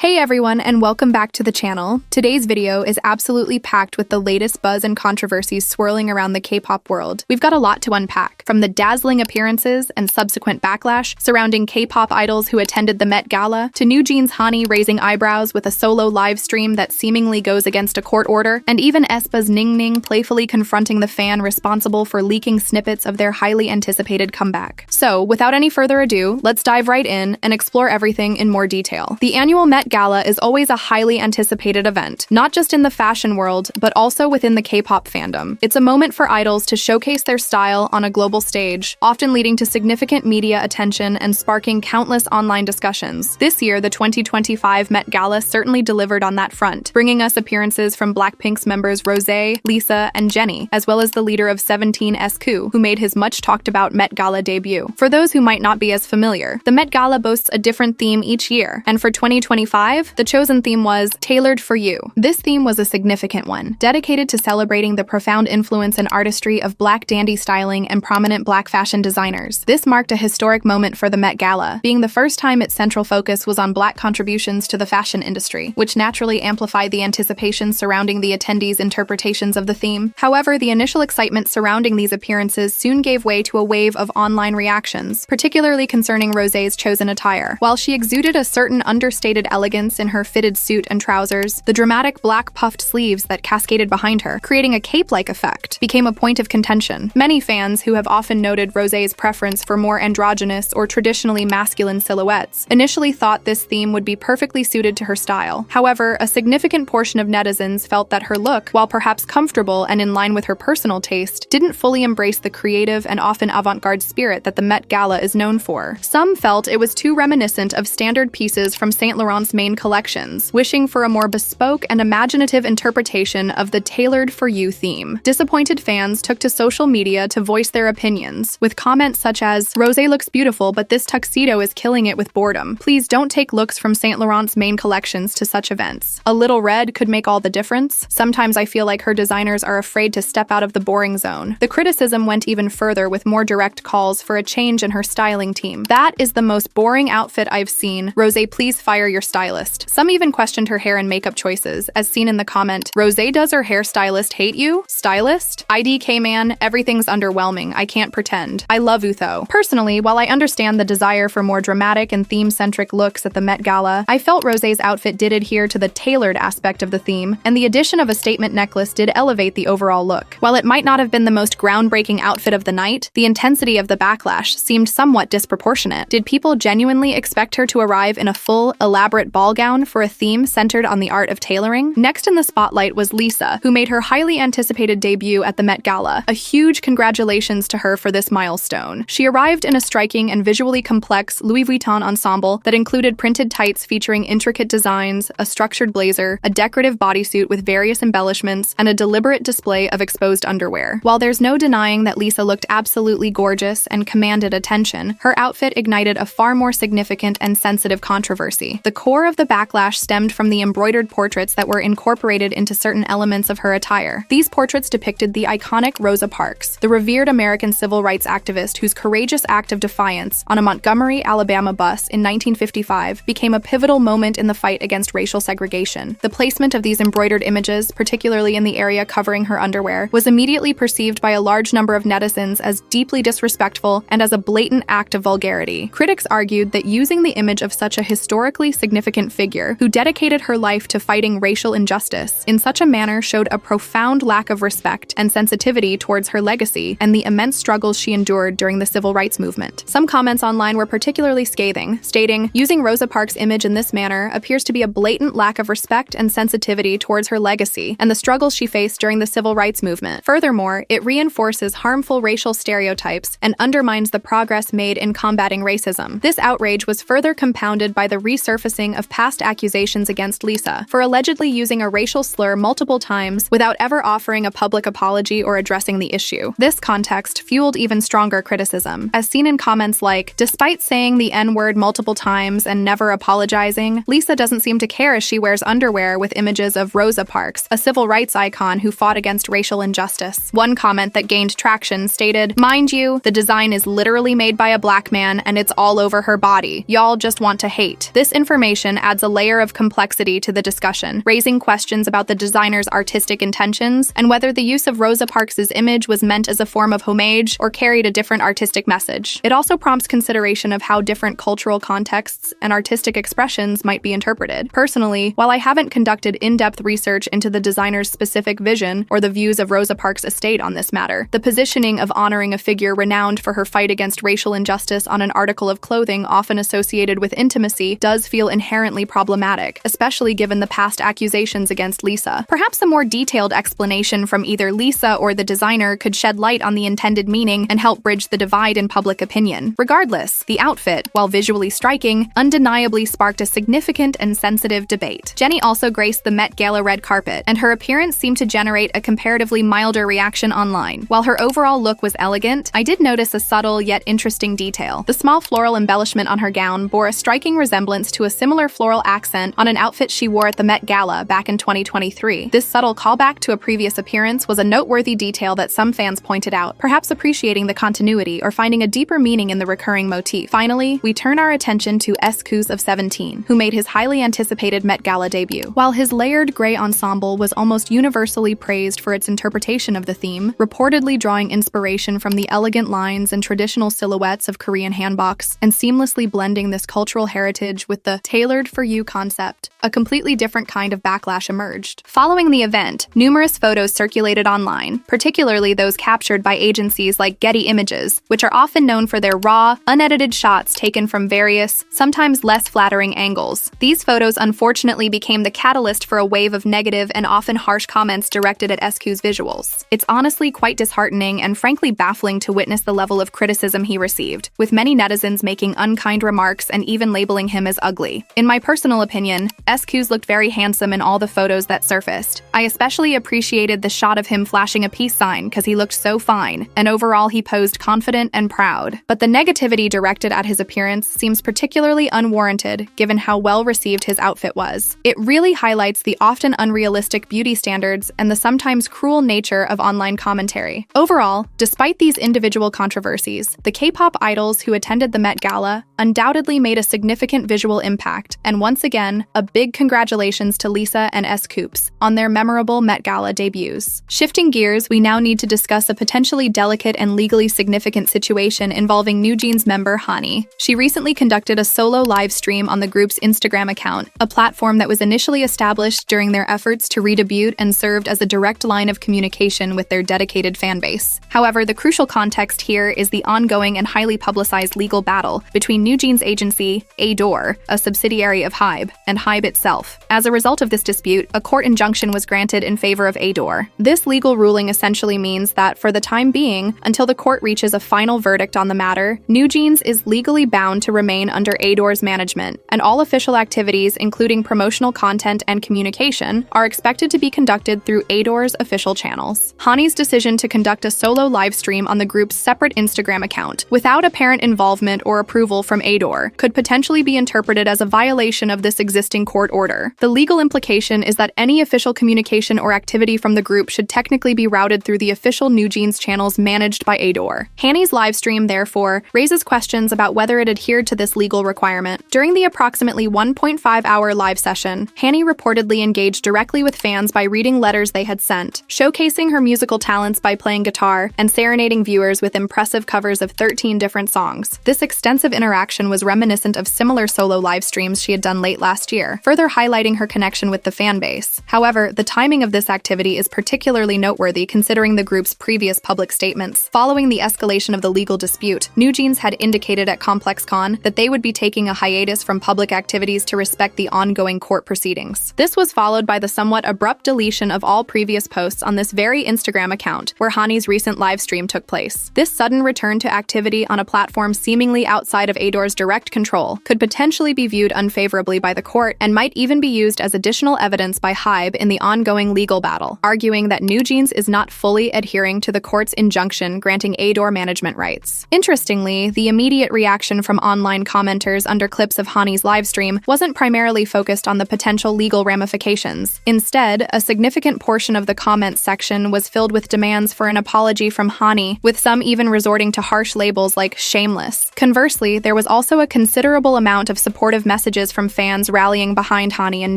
Hey everyone, and welcome back to the channel. Today's video is absolutely packed with the latest buzz and controversies swirling around the K-pop world. We've got a lot to unpack, from the dazzling appearances and subsequent backlash surrounding K-pop idols who attended the Met Gala, to New Jeans' Hanni raising eyebrows with a solo live stream that seemingly goes against a court order, and even AESPA's Ningning playfully confronting the fan responsible for leaking snippets of their highly anticipated comeback. So, without any further ado, let's dive right in and explore everything in more detail. The annual Met Gala is always a highly anticipated event, not just in the fashion world, but also within the K-pop fandom. It's a moment for idols to showcase their style on a global stage, often leading to significant media attention and sparking countless online discussions. This year, the 2025 Met Gala certainly delivered on that front, bringing us appearances from Blackpink's members Rosé, Lisa, and Jennie, as well as the leader of 17 SQ, who made his much-talked-about Met Gala debut. For those who might not be as familiar, the Met Gala boasts a different theme each year, and for 2025, the chosen theme was Tailored for You. This theme was a significant one, dedicated to celebrating the profound influence and artistry of Black dandy styling and prominent Black fashion designers. This marked a historic moment for the Met Gala, being the first time its central focus was on Black contributions to the fashion industry, which naturally amplified the anticipation surrounding the attendees' interpretations of the theme. However, the initial excitement surrounding these appearances soon gave way to a wave of online reactions, particularly concerning Rosé's chosen attire. While she exuded a certain understated elegance in her fitted suit and trousers, the dramatic black puffed sleeves that cascaded behind her, creating a cape-like effect, became a point of contention. Many fans, who have often noted Rosé's preference for more androgynous or traditionally masculine silhouettes, initially thought this theme would be perfectly suited to her style. However, a significant portion of netizens felt that her look, while perhaps comfortable and in line with her personal taste, didn't fully embrace the creative and often avant-garde spirit that the Met Gala is known for. Some felt it was too reminiscent of standard pieces from Saint Laurent's main collections, wishing for a more bespoke and imaginative interpretation of the Tailored for You theme. Disappointed fans took to social media to voice their opinions, with comments such as, "Rosé looks beautiful, but this tuxedo is killing it with boredom. Please don't take looks from Saint Laurent's main collections to such events. A little red could make all the difference. Sometimes I feel like her designers are afraid to step out of the boring zone." The criticism went even further, with more direct calls for a change in her styling team. "That is the most boring outfit I've seen. Rosé, please fire your stylist." Some even questioned her hair and makeup choices, as seen in the comment, "Rosé, does her hairstylist hate you? Stylist? IDK man, everything's underwhelming. I can't pretend. I love you though." Personally, while I understand the desire for more dramatic and theme-centric looks at the Met Gala, I felt Rosé's outfit did adhere to the tailored aspect of the theme, and the addition of a statement necklace did elevate the overall look. While it might not have been the most groundbreaking outfit of the night, the intensity of the backlash seemed somewhat disproportionate. Did people genuinely expect her to arrive in a full, elaborate ball gown for a theme centered on the art of tailoring? Next in the spotlight was Lisa, who made her highly anticipated debut at the Met Gala. A huge congratulations to her for this milestone. She arrived in a striking and visually complex Louis Vuitton ensemble that included printed tights featuring intricate designs, a structured blazer, a decorative bodysuit with various embellishments, and a deliberate display of exposed underwear. While there's no denying that Lisa looked absolutely gorgeous and commanded attention, her outfit ignited a far more significant and sensitive controversy. The core of the backlash stemmed from the embroidered portraits that were incorporated into certain elements of her attire. These portraits depicted the iconic Rosa Parks, the revered American civil rights activist whose courageous act of defiance on a Montgomery, Alabama bus in 1955 became a pivotal moment in the fight against racial segregation. The placement of these embroidered images, particularly in the area covering her underwear, was immediately perceived by a large number of netizens as deeply disrespectful and as a blatant act of vulgarity. Critics argued that using the image of such a historically significant figure who dedicated her life to fighting racial injustice in such a manner showed a profound lack of respect and sensitivity towards her legacy and the immense struggles she endured during the civil rights movement. Some comments online were particularly scathing, stating, "Using Rosa Parks' image in this manner appears to be a blatant lack of respect and sensitivity towards her legacy and the struggles she faced during the civil rights movement. Furthermore, it reinforces harmful racial stereotypes and undermines the progress made in combating racism." This outrage was further compounded by the resurfacing of past accusations against Lisa for allegedly using a racial slur multiple times without ever offering a public apology or addressing the issue. This context fueled even stronger criticism, as seen in comments like, "Despite saying the N-word multiple times and never apologizing, Lisa doesn't seem to care as she wears underwear with images of Rosa Parks, a civil rights icon who fought against racial injustice." One comment that gained traction stated, "Mind you, the design is literally made by a Black man and it's all over her body. Y'all just want to hate." This information situation adds a layer of complexity to the discussion, raising questions about the designer's artistic intentions and whether the use of Rosa Parks' image was meant as a form of homage or carried a different artistic message. It also prompts consideration of how different cultural contexts and artistic expressions might be interpreted. Personally, while I haven't conducted in-depth research into the designer's specific vision or the views of Rosa Parks' estate on this matter, the positioning of honoring a figure renowned for her fight against racial injustice on an article of clothing often associated with intimacy does feel inherently problematic, especially given the past accusations against Lisa. Perhaps a more detailed explanation from either Lisa or the designer could shed light on the intended meaning and help bridge the divide in public opinion. Regardless, the outfit, while visually striking, undeniably sparked a significant and sensitive debate. Jennie also graced the Met Gala red carpet, and her appearance seemed to generate a comparatively milder reaction online. While her overall look was elegant, I did notice a subtle yet interesting detail. The small floral embellishment on her gown bore a striking resemblance to a similar floral accent on an outfit she wore at the Met Gala back in 2023. This subtle callback to a previous appearance was a noteworthy detail that some fans pointed out, perhaps appreciating the continuity or finding a deeper meaning in the recurring motif. Finally, we turn our attention to SQs of 17, who made his highly anticipated Met Gala debut. While his layered gray ensemble was almost universally praised for its interpretation of the theme, reportedly drawing inspiration from the elegant lines and traditional silhouettes of Korean hanboks, and seamlessly blending this cultural heritage with the tailored-for-you concept, a completely different kind of backlash emerged. Following the event, numerous photos circulated online, particularly those captured by agencies like Getty Images, which are often known for their raw, unedited shots taken from various, sometimes less flattering angles. These photos unfortunately became the catalyst for a wave of negative and often harsh comments directed at SQ's visuals. It's honestly quite disheartening and frankly baffling to witness the level of criticism he received, with many netizens making unkind remarks and even labeling him as ugly. In my personal opinion, SQs looked very handsome in all the photos that surfaced. I especially appreciated the shot of him flashing a peace sign because he looked so fine, and overall he posed confident and proud. But the negativity directed at his appearance seems particularly unwarranted given how well received his outfit was. It really highlights the often unrealistic beauty standards and the sometimes cruel nature of online commentary. Overall, despite these individual controversies, the K-pop idols who attended the Met Gala undoubtedly made a significant visual impact, and once again, a big congratulations to Lisa and S.Coups on their memorable Met Gala debuts. Shifting gears, we now need to discuss a potentially delicate and legally significant situation involving NewJeans member Hanni. She recently conducted a solo live stream on the group's Instagram account, a platform that was initially established during their efforts to redebut and served as a direct line of communication with their dedicated fanbase. However, the crucial context here is the ongoing and highly publicized legal battle between NewJeans' agency, Adore, a subsidiary of HYBE, and HYBE itself. As a result of this dispute, a court injunction was granted in favor of Adore. This legal ruling essentially means that, for the time being, until the court reaches a final verdict on the matter, NewJeans is legally bound to remain under Adore's management, and all official activities, including promotional content and communication, are expected to be conducted through Adore's official channels. Hanni's decision to conduct a solo live stream on the group's separate Instagram account, without apparent involvement or approval from Adore, could potentially be interpreted as a violation of this existing court order. The legal implication is that any official communication or activity from the group should technically be routed through the official NewJeans channels managed by Adore. Hanni's livestream, therefore, raises questions about whether it adhered to this legal requirement. During the approximately 1.5-hour live session, Hanni reportedly engaged directly with fans by reading letters they had sent, showcasing her musical talents by playing guitar, and serenading viewers with impressive covers of 13 different songs. This extensive interaction was reminiscent of similar solo live streams she had done late last year, further highlighting her connection with the fanbase. However, the timing of this activity is particularly noteworthy considering the group's previous public statements. Following the escalation of the legal dispute, NewJeans had indicated at ComplexCon that they would be taking a hiatus from public activities to respect the ongoing court proceedings. This was followed by the somewhat abrupt deletion of all previous posts on this very Instagram account, where Hanni's recent live stream took place. This sudden return to activity on a platform seemingly outside of Adore's direct control could potentially be viewed unfavorably by the court and might even be used as additional evidence by HYBE in the ongoing legal battle, arguing that NewJeans is not fully adhering to the court's injunction granting Adore management rights. Interestingly, the immediate reaction from online commenters under clips of Hanni's livestream wasn't primarily focused on the potential legal ramifications. Instead, a significant portion of the comments section was filled with demands for an apology from Hanni, with some even resorting to harsh labels like shameless. Conversely, there was also a considerable amount of supportive messages messages from fans rallying behind Hanni and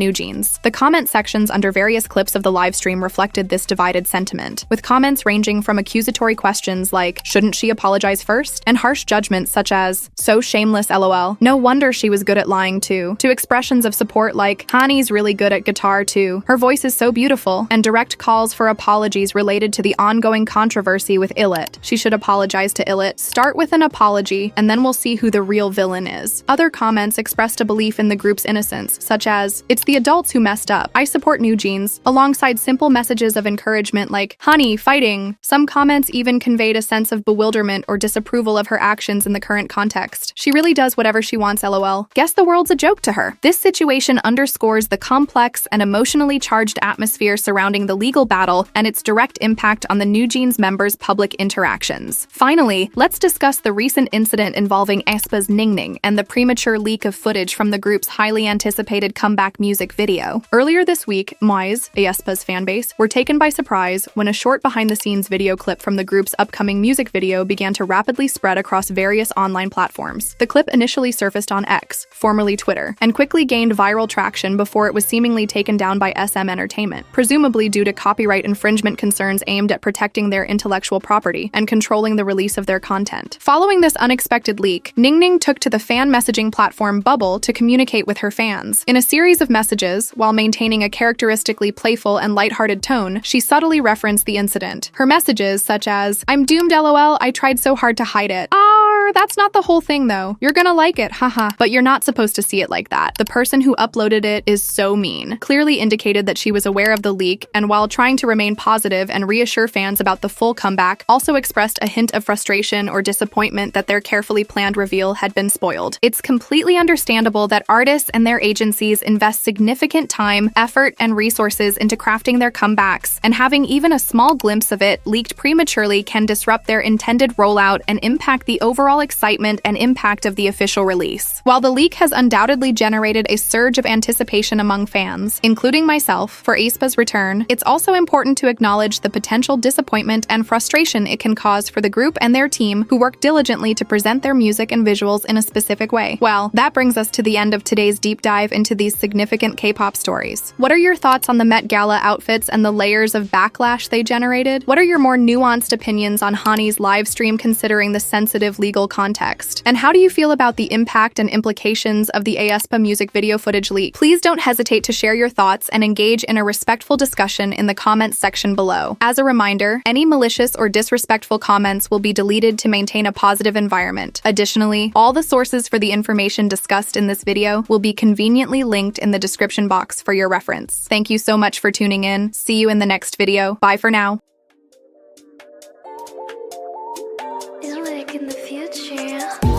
Ningning. The comment sections under various clips of the livestream reflected this divided sentiment, with comments ranging from accusatory questions like, shouldn't she apologize first? And harsh judgments such as, so shameless lol, no wonder she was good at lying too, to expressions of support like, Hanni's really good at guitar too, her voice is so beautiful, and direct calls for apologies related to the ongoing controversy with Illit. She should apologize to Illit. Start with an apology, and then we'll see who the real villain is. Other comments expressed a belief in the group's innocence, such as, it's the adults who messed up, I support Ningning, alongside simple messages of encouragement like, Hanni, fighting. Some comments even conveyed a sense of bewilderment or disapproval of her actions in the current context. She really does whatever she wants, lol. Guess the world's a joke to her. This situation underscores the complex and emotionally charged atmosphere surrounding the legal battle and its direct impact on the Ningning members' public interactions. Finally, let's discuss the recent incident involving AESPA's Ningning and the premature leak of footage from the group's highly anticipated comeback music video. Earlier this week, Moise, AESPA's fanbase, were taken by surprise when a short behind-the-scenes video clip from the group's upcoming music video began to rapidly spread across various online platforms. The clip initially surfaced on X, formerly Twitter, and quickly gained viral traction before it was seemingly taken down by SM Entertainment, presumably due to copyright infringement concerns aimed at protecting their intellectual property and controlling the release of their content. Following this unexpected leak, Ningning took to the fan messaging platform Bubble to communicate with her fans. In a series of messages, while maintaining a characteristically playful and lighthearted tone, she subtly referenced the incident. Her messages, such as, I'm doomed lol, I tried so hard to hide it. That's not the whole thing though. You're gonna like it, haha. But you're not supposed to see it like that. The person who uploaded it is so mean. Clearly indicated that she was aware of the leak, and while trying to remain positive and reassure fans about the full comeback, also expressed a hint of frustration or disappointment that their carefully planned reveal had been spoiled. It's completely understandable that artists and their agencies invest significant time, effort, and resources into crafting their comebacks, and having even a small glimpse of it leaked prematurely can disrupt their intended rollout and impact the overall excitement and impact of the official release. While the leak has undoubtedly generated a surge of anticipation among fans, including myself, for aespa's return, it's also important to acknowledge the potential disappointment and frustration it can cause for the group and their team who work diligently to present their music and visuals in a specific way. Well, that brings us to the end of today's deep dive into these significant K-pop stories. What are your thoughts on the Met Gala outfits and the layers of backlash they generated? What are your more nuanced opinions on Hanni's live stream considering the sensitive legal context? And how do you feel about the impact and implications of the AESPA music video footage leak? Please don't hesitate to share your thoughts and engage in a respectful discussion in the comments section below. As a reminder, any malicious or disrespectful comments will be deleted to maintain a positive environment. Additionally, all the sources for the information discussed in this video will be conveniently linked in the description box for your reference. Thank you so much for tuning in. See you in the next video. Bye for now. In the future.